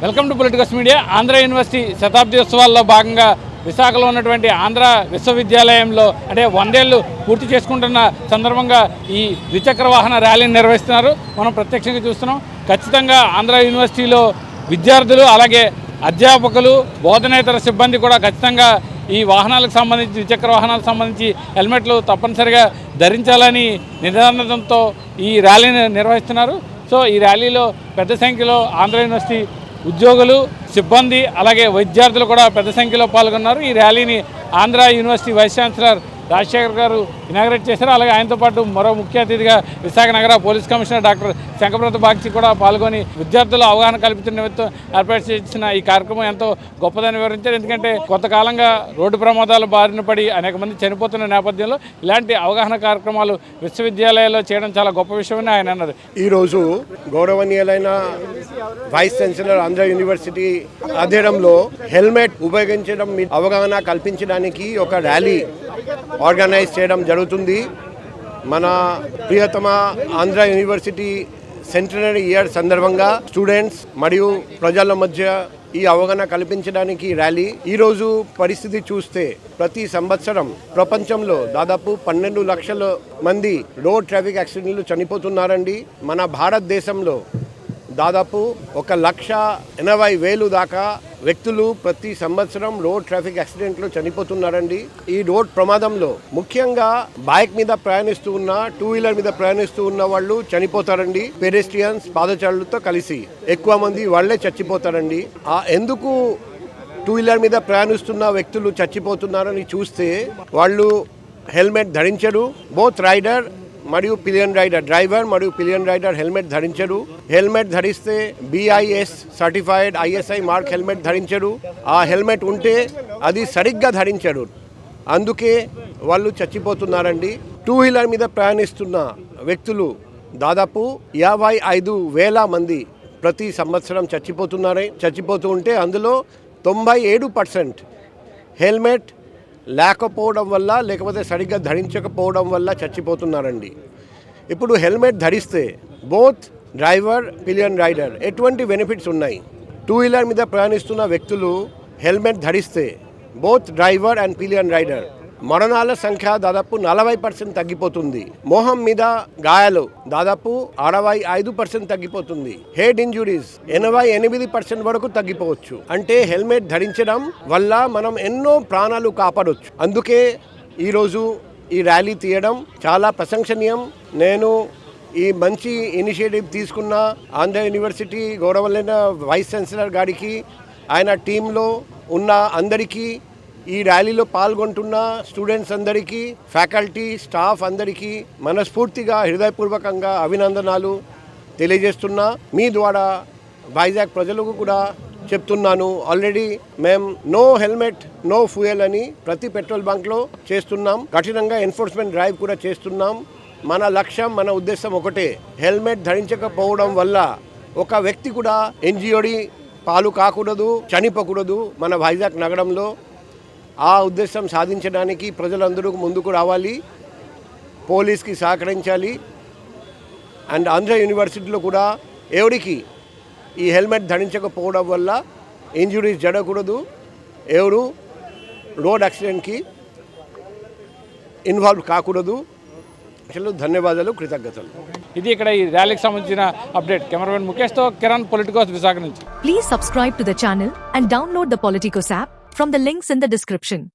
Welcome to politicals media. Andhra university శతాబ్ది ఉత్సవాల్లో భాగంగా విశాఖలో ఉన్నటువంటి ఆంధ్ర విశ్వవిద్యాలయంలో అంటే 100 ఏళ్ళు పూర్తి చేసుకుంటున్న సందర్భంగా ఈ ద్విచక్ర వాహన ర్యాలీని నిర్వహిస్తున్నారు. మనం ప్రత్యక్షంగా చూస్తున్నాం. ఖచ్చితంగా ఆంధ్ర యూనివర్సిటీలో విద్యార్థులు అలాగే అధ్యాపకులు బోధనేతర సిబ్బంది కూడా ఖచ్చితంగా ఈ వాహనాలకు సంబంధించి ద్విచక్ర వాహనాలకు సంబంధించి హెల్మెట్లు తప్పనిసరిగా ధరించాలని నినాదంతో ఈ ర్యాలీని నిర్వహిస్తున్నారు. సో ఈ ర్యాలీలో పెద్ద సంఖ్యలో ఆంధ్ర యూనివర్సిటీ ఉద్యోగులు సిబ్బంది అలాగే విద్యార్థులు కూడా పెద్ద సంఖ్యలో పాల్గొన్నారు. ఈ ర్యాలీని Andhra university vice chancellor Rajasekhar గారు ఇనాగ్రేట్ చేశారు. అలాగే ఆయనతో పాటు మరో ముఖ్య అతిథిగా విశాఖ నగర police commissioner doctor Shankhabrata Bagchi కూడా పాల్గొని విద్యార్థులు అవగాహన కల్పించిన నిమిత్తం ఏర్పాటు చేసిన ఈ కార్యక్రమం ఎంతో గొప్పదని వివరించారు. ఎందుకంటే కొంతకాలంగా రోడ్డు ప్రమాదాలు బారిన పడి అనేక మంది చనిపోతున్న నేపథ్యంలో ఇలాంటి అవగాహన కార్యక్రమాలు విశ్వవిద్యాలయాల్లో చేయడం చాలా గొప్ప విషయమని ఆయన అన్నారు. ఈరోజు గౌరవనీయులైన వైస్ ఛాన్సలర్ ఆంధ్ర యూనివర్సిటీ ఆధ్వర్యంలో హెల్మెట్ ఉపయోగించడం అవగాహన కల్పించడానికి ఒక ర్యాలీ ఆర్గనైజ్ చేయడం జరుగుతుంది. మన ప్రియతమ ఆంధ్ర యూనివర్సిటీ సెంటనరీ ఇయర్ సందర్భంగా స్టూడెంట్స్ మరియు ప్రజల మధ్య ఈ అవగాహన కల్పించడానికి ర్యాలీ. ఈరోజు పరిస్థితి చూస్తే ప్రతి సంవత్సరం ప్రపంచంలో దాదాపు 12 లక్షల మంది రోడ్ ట్రాఫిక్ యాక్సిడెంట్లు చనిపోతున్నారండి. మన భారతదేశంలో దాదాపు 1,80,000 దాకా వ్యక్తులు ప్రతి సంవత్సరం రోడ్ ట్రాఫిక్ యాక్సిడెంట్లో చనిపోతున్నారండి. ఈ రోడ్ ప్రమాదంలో ముఖ్యంగా బైక్ మీద ప్రయాణిస్తూ ఉన్న 2 వీలర్ మీద ప్రయాణిస్తూ ఉన్న వాళ్ళు చనిపోతారండి. పెడెస్ట్రియన్స్ పాదచారులతో కలిసి ఎక్కువ మంది వాళ్ళే చచ్చిపోతారండి. ఎందుకు 2 వీలర్ మీద ప్రయాణిస్తున్న వ్యక్తులు చచ్చిపోతున్నారని చూస్తే వాళ్ళు హెల్మెట్ ధరించరు. బోత్ రైడర్ మరియు పిలియన్ రైడర్, డ్రైవర్ మరియు పిలియన్ రైడర్ హెల్మెట్ ధరించరు. హెల్మెట్ ధరిస్తే BIS certified ISI mark helmet ధరించరు. ఆ హెల్మెట్ ఉంటే అది సరిగ్గా ధరించరు. అందుకే వాళ్ళు చచ్చిపోతున్నారండి. 2 వీలర్ మీద ప్రయాణిస్తున్న వ్యక్తులు దాదాపు 55,000 మంది ప్రతి సంవత్సరం చచ్చిపోతూ ఉంటే అందులో 97% హెల్మెట్ లేకపోవడం వల్ల లేకపోతే సరిగ్గా ధరించకపోవడం వల్ల చచ్చిపోతున్నారండి. ఇప్పుడు హెల్మెట్ ధరిస్తే బోత్ డ్రైవర్ పిలియన్ రైడర్ ఎటువంటి బెనిఫిట్స్ ఉన్నాయి. 2 వీలర్ మీద ప్రయాణిస్తున్న వ్యక్తులు హెల్మెట్ ధరిస్తే both driver and pillion rider మరణాల సంఖ్య దాదాపు 40% తగ్గిపోతుంది. మొహం మీద గాయాలు దాదాపు 65% తగ్గిపోతుంది. హెడ్ ఇంజురీస్ 88% వరకు తగ్గిపోవచ్చు. అంటే హెల్మెట్ ధరించడం వల్ల మనం ఎన్నో ప్రాణాలు కాపాడవచ్చు. అందుకే ఈరోజు ఈ ర్యాలీ తీయడం చాలా ప్రశంసనీయం. నేను ఈ మంచి ఇనిషియేటివ్ తీసుకున్న ఆంధ్ర యూనివర్సిటీ గౌరవమైన వైస్ ఛాన్సలర్ గారికి, ఆయన టీంలో ఉన్న అందరికీ, ఈ ర్యాలీలో పాల్గొంటున్న స్టూడెంట్స్ అందరికీ, ఫ్యాకల్టీ స్టాఫ్ అందరికీ మనస్ఫూర్తిగా హృదయపూర్వకంగా అభినందనలు తెలియజేస్తున్నా. మీ ద్వారా వైజాగ్ ప్రజలకు కూడా చెప్తున్నాను. ఆల్రెడీ మేము నో హెల్మెట్ నో ఫ్యూయల్ అని ప్రతి పెట్రోల్ బంక్లో చేస్తున్నాం. కఠినంగా ఎన్ఫోర్స్మెంట్ డ్రైవ్ కూడా చేస్తున్నాం. మన లక్ష్యం, మన ఉద్దేశం ఒకటే, హెల్మెట్ ధరించకపోవడం వల్ల ఒక వ్యక్తి కూడా ఎన్జిఓడి పాలు కాకూడదు, చనిపోకూడదు మన వైజాగ్ నగరంలో. ఆ ఉద్దేశం సాధించడానికి ప్రజలందరూ ముందుకు రావాలి, పోలీస్కి సహకరించాలి. అండ్ ఆంధ్ర యూనివర్సిటీలో కూడా ఎవరికి ఈ హెల్మెట్ ధరించకపోవడం వల్ల ఇంజురీస్ జరగకూడదు, ఎవరు రోడ్ యాక్సిడెంట్కి ఇన్వాల్వ్ కాకూడదు. ధన్యవాదాలు, కృతజ్ఞతలు. ఇది ఇక్కడ ఈ ర్యాలీకి సంబంధించిన అప్డేట్. కెమెరామెన్ ముఖేష్తో కిరణ్, పొలిటికోస్ విశాఖ నుంచి. Please subscribe to the channel and download the Politicos app from the links in the description.